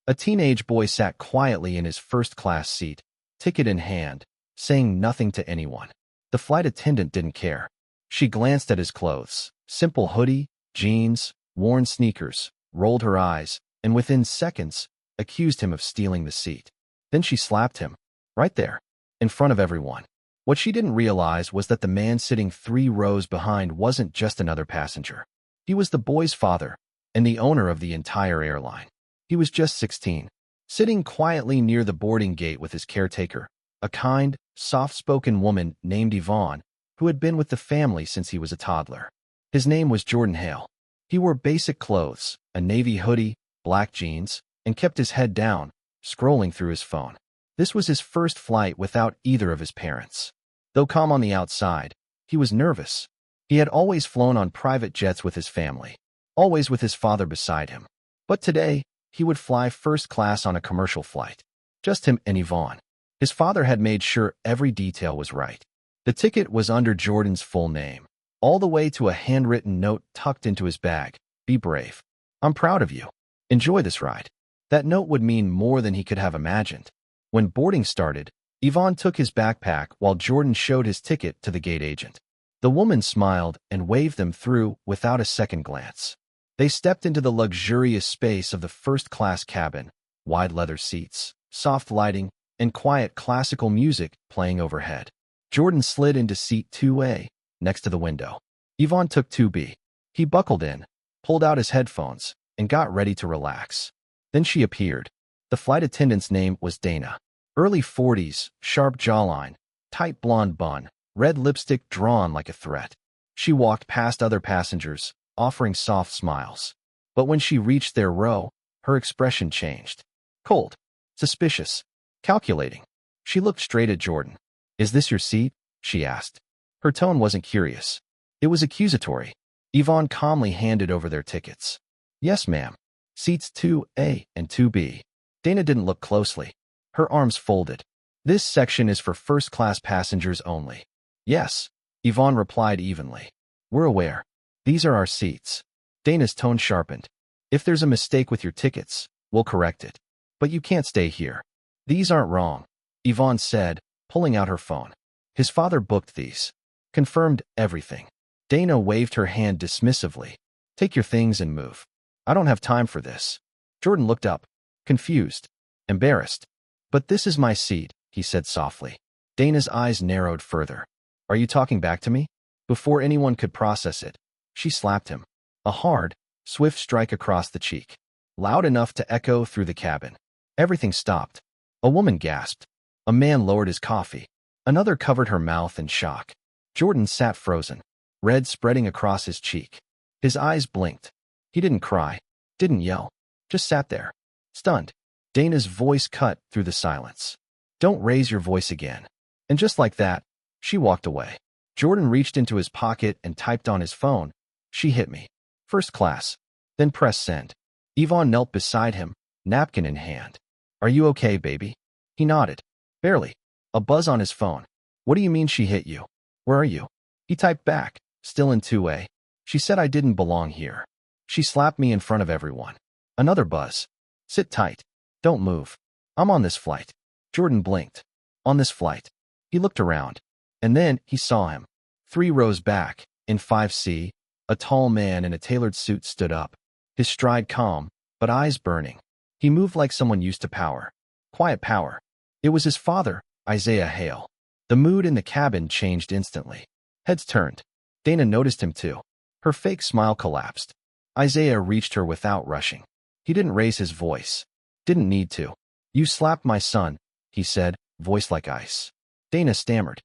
A teenage boy sat quietly in his first-class seat, ticket in hand, saying nothing to anyone. The flight attendant didn't care. She glanced at his clothes, simple hoodie, jeans, worn sneakers, rolled her eyes, and within seconds, accused him of stealing the seat. Then she slapped him, right there, in front of everyone. What she didn't realize was that the man sitting 3 rows behind wasn't just another passenger. He was the boy's father, and the owner of the entire airline. He was just 16, sitting quietly near the boarding gate with his caretaker, a kind, soft-spoken woman named Yvonne, who had been with the family since he was a toddler. His name was Jordan Hale. He wore basic clothes, a navy hoodie, black jeans, and kept his head down, scrolling through his phone. This was his first flight without either of his parents. Though calm on the outside, he was nervous. He had always flown on private jets with his family, always with his father beside him. But today, he would fly first class on a commercial flight. Just him and Yvonne. His father had made sure every detail was right. The ticket was under Jordan's full name, all the way to a handwritten note tucked into his bag. Be brave. I'm proud of you. Enjoy this ride. That note would mean more than he could have imagined. When boarding started, Yvonne took his backpack while Jordan showed his ticket to the gate agent. The woman smiled and waved them through without a second glance. They stepped into the luxurious space of the first-class cabin, wide leather seats, soft lighting, and quiet classical music playing overhead. Jordan slid into seat 2A, next to the window. Yvonne took 2B. He buckled in, pulled out his headphones, and got ready to relax. Then she appeared. The flight attendant's name was Dana. Early 40s, sharp jawline, tight blonde bun, red lipstick drawn like a threat. She walked past other passengers, offering soft smiles. But when she reached their row, her expression changed. Cold, suspicious, calculating. She looked straight at Jordan. "Is this your seat?" she asked. Her tone wasn't curious. It was accusatory. Yvonne calmly handed over their tickets. "Yes, ma'am. Seats 2A and 2B. Dana didn't look closely. Her arms folded. "This section is for first-class passengers only." "Yes," Yvonne replied evenly. "We're aware. These are our seats." Dana's tone sharpened. "If there's a mistake with your tickets, we'll correct it. But you can't stay here." "These aren't wrong," Yvonne said, pulling out her phone. "His father booked these. Confirmed everything." Dana waved her hand dismissively. "Take your things and move. I don't have time for this." Jordan looked up, confused, embarrassed. "But this is my seat," he said softly. Dana's eyes narrowed further. "Are you talking back to me?" Before anyone could process it, she slapped him. A hard, swift strike across the cheek, loud enough to echo through the cabin. Everything stopped. A woman gasped. A man lowered his coffee. Another covered her mouth in shock. Jordan sat frozen, red spreading across his cheek. His eyes blinked. He didn't cry, didn't yell, just sat there, stunned. Dana's voice cut through the silence. "Don't raise your voice again." And just like that, she walked away. Jordan reached into his pocket and typed on his phone. "She hit me. First class." Then pressed send. Yvonne knelt beside him, napkin in hand. "Are you okay, baby?" He nodded. "Barely." A buzz on his phone. "What do you mean she hit you? Where are you?" He typed back, still in 2A. "She said I didn't belong here. She slapped me in front of everyone." Another buzz. "Sit tight. Don't move. I'm on this flight." Jordan blinked. On this flight. He looked around. And then he saw him. 3 rows back, in 5C, a tall man in a tailored suit stood up. His stride calm, but eyes burning. He moved like someone used to power. Quiet power. It was his father, Isaiah Hale. The mood in the cabin changed instantly. Heads turned. Dana noticed him too. Her fake smile collapsed. Isaiah reached her without rushing. He didn't raise his voice. Didn't need to. "You slapped my son," he said, voice like ice. Dana stammered.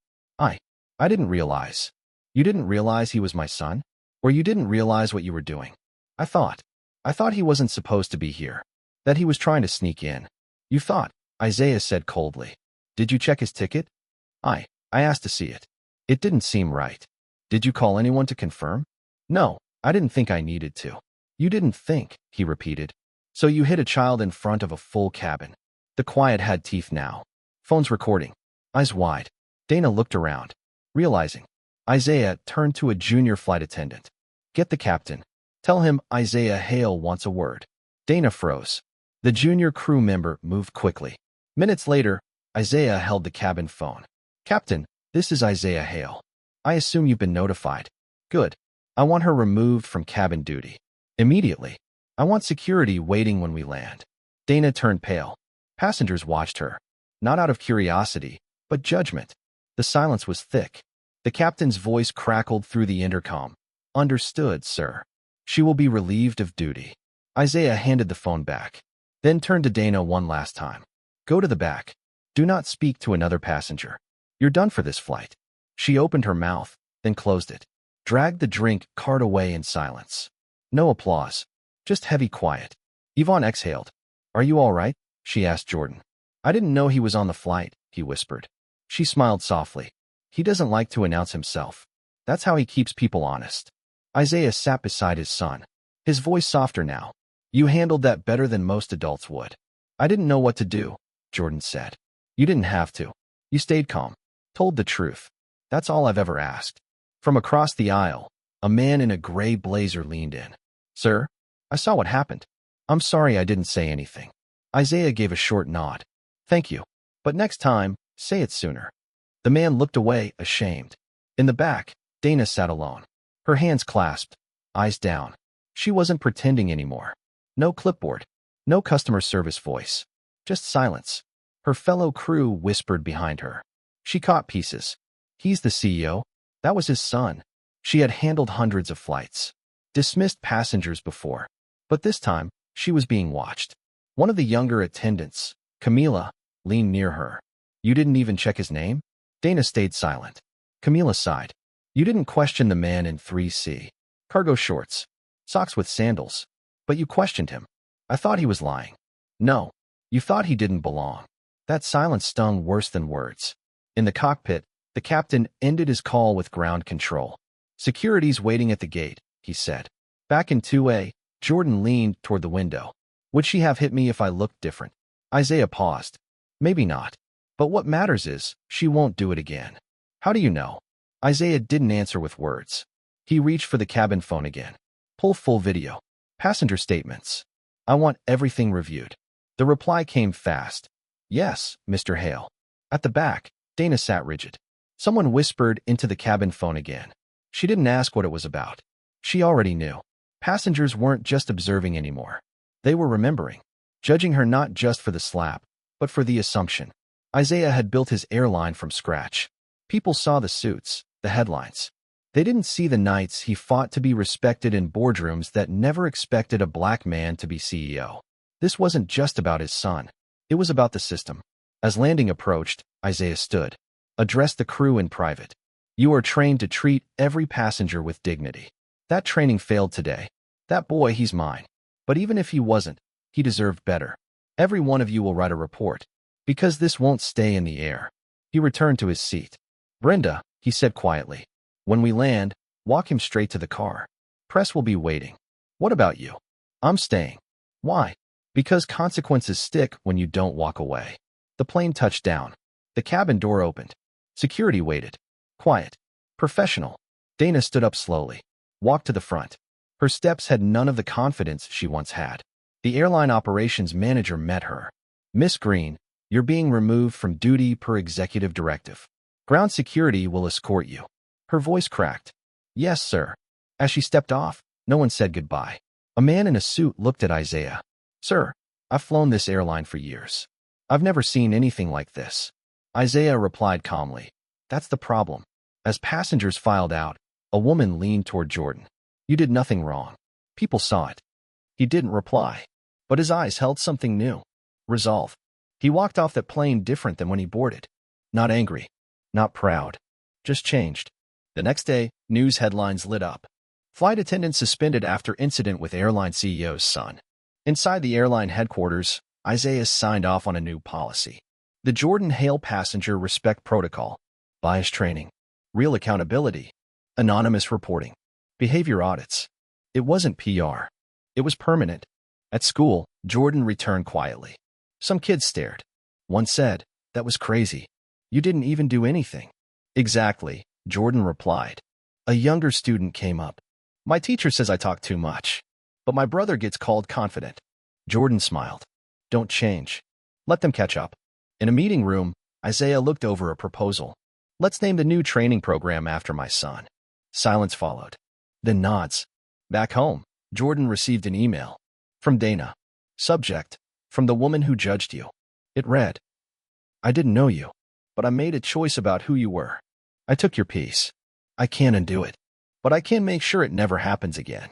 I didn't realize." "You didn't realize he was my son? Or you didn't realize what you were doing?" I thought he wasn't supposed to be here. That he was trying to sneak in." "You thought," Isaiah said coldly. "Did you check his ticket?" I asked to see it. It didn't seem right." "Did you call anyone to confirm?" "No, I didn't think I needed to." "You didn't think," he repeated. "So you hit a child in front of a full cabin." The quiet had teeth now. Phone's recording. Eyes wide. Dana looked around, realizing. Isaiah turned to a junior flight attendant. "Get the captain. Tell him Isaiah Hale wants a word." Dana froze. The junior crew member moved quickly. Minutes later, Isaiah held the cabin phone. Captain, this is Isaiah Hale. I assume you've been notified. Good. I want her removed from cabin duty. Immediately. I want security waiting when we land. Dana turned pale. Passengers watched her. Not out of curiosity, but judgment. The silence was thick. The captain's voice crackled through the intercom. Understood, sir. She will be relieved of duty. Isaiah handed the phone back, then turned to Dana one last time. Go to the back. Do not speak to another passenger. You're done for this flight. She opened her mouth, then closed it. Dragged the drink cart away in silence. No applause. Just heavy quiet. Yvonne exhaled. Are you all right? She asked Jordan. I didn't know he was on the flight, he whispered. She smiled softly. He doesn't like to announce himself. That's how he keeps people honest. Isaiah sat beside his son. His voice softer now. You handled that better than most adults would. I didn't know what to do, Jordan said. You didn't have to. You stayed calm. Told the truth. That's all I've ever asked. From across the aisle, a man in a gray blazer leaned in. Sir, I saw what happened. I'm sorry I didn't say anything. Isaiah gave a short nod. Thank you. But next time, say it sooner. The man looked away, ashamed. In the back, Dana sat alone. Her hands clasped, eyes down. She wasn't pretending anymore. No clipboard. No customer service voice. Just silence. Her fellow crew whispered behind her. She caught pieces. He's the CEO. That was his son. She had handled hundreds of flights. Dismissed passengers before. But this time, she was being watched. One of the younger attendants, Camila, leaned near her. You didn't even check his name? Dana stayed silent. Camila sighed. You didn't question the man in 3C. Cargo shorts. Socks with sandals. But you questioned him. I thought he was lying. No. You thought he didn't belong. That silence stung worse than words. In the cockpit, the captain ended his call with ground control. Security's waiting at the gate, he said. Back in 2A, Jordan leaned toward the window. Would she have hit me if I looked different? Isaiah paused. Maybe not. But what matters is, she won't do it again. How do you know? Isaiah didn't answer with words. He reached for the cabin phone again. Pull full video. Passenger statements. I want everything reviewed. The reply came fast. Yes, Mr. Hale. At the back, Dana sat rigid. Someone whispered into the cabin phone again. She didn't ask what it was about. She already knew. Passengers weren't just observing anymore. They were remembering. Judging her not just for the slap, but for the assumption. Isaiah had built his airline from scratch. People saw the suits, the headlines. They didn't see the nights he fought to be respected in boardrooms that never expected a black man to be CEO. This wasn't just about his son. It was about the system. As landing approached, Isaiah stood, addressed the crew in private. You are trained to treat every passenger with dignity. That training failed today. That boy, he's mine. But even if he wasn't, he deserved better. Every one of you will write a report, because this won't stay in the air. He returned to his seat. Brenda, he said quietly, when we land, walk him straight to the car. Press will be waiting. What about you? I'm staying. Why? Because consequences stick when you don't walk away. The plane touched down. The cabin door opened. Security waited. Quiet. Professional. Dana stood up slowly. Walked to the front. Her steps had none of the confidence she once had. The airline operations manager met her. Miss Green, you're being removed from duty per executive directive. Ground security will escort you. Her voice cracked. Yes, sir. As she stepped off, no one said goodbye. A man in a suit looked at Isaiah. Sir, I've flown this airline for years. I've never seen anything like this. Isaiah replied calmly. That's the problem. As passengers filed out, a woman leaned toward Jordan. You did nothing wrong. People saw it. He didn't reply. But his eyes held something new. Resolve. He walked off that plane different than when he boarded. Not angry. Not proud. Just changed. The next day, news headlines lit up. Flight attendant suspended after incident with airline CEO's son. Inside the airline headquarters, Isaiah signed off on a new policy. The Jordan Hale passenger respect protocol. Bias training. Real accountability. Anonymous reporting. Behavior audits. It wasn't PR. It was permanent. At school, Jordan returned quietly. Some kids stared. One said, that was crazy. You didn't even do anything. Exactly, Jordan replied. A younger student came up. My teacher says I talk too much. But my brother gets called confident. Jordan smiled. Don't change. Let them catch up. In a meeting room, Isaiah looked over a proposal. Let's name the new training program after my son. Silence followed. Then nods. Back home, Jordan received an email. From Dana. Subject. From the woman who judged you. It read, I didn't know you, but I made a choice about who you were. I took your piece. I can't undo it, but I can make sure it never happens again.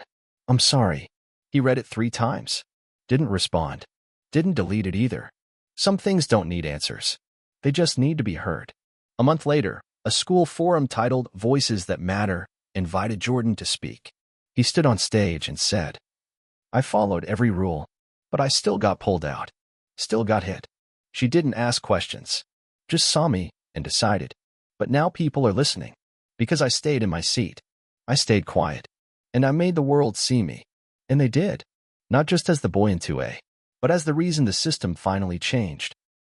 I'm sorry. He read it 3 times. Didn't respond. Didn't delete it either. Some things don't need answers. They just need to be heard. A month later, a school forum titled Voices That Matter invited Jordan to speak. He stood on stage and said, I followed every rule, but I still got pulled out. Still got hit. She didn't ask questions. Just saw me and decided. But now people are listening. Because I stayed in my seat. I stayed quiet. And I made the world see me. And they did. Not just as the boy in 2A, but as the reason the system finally changed.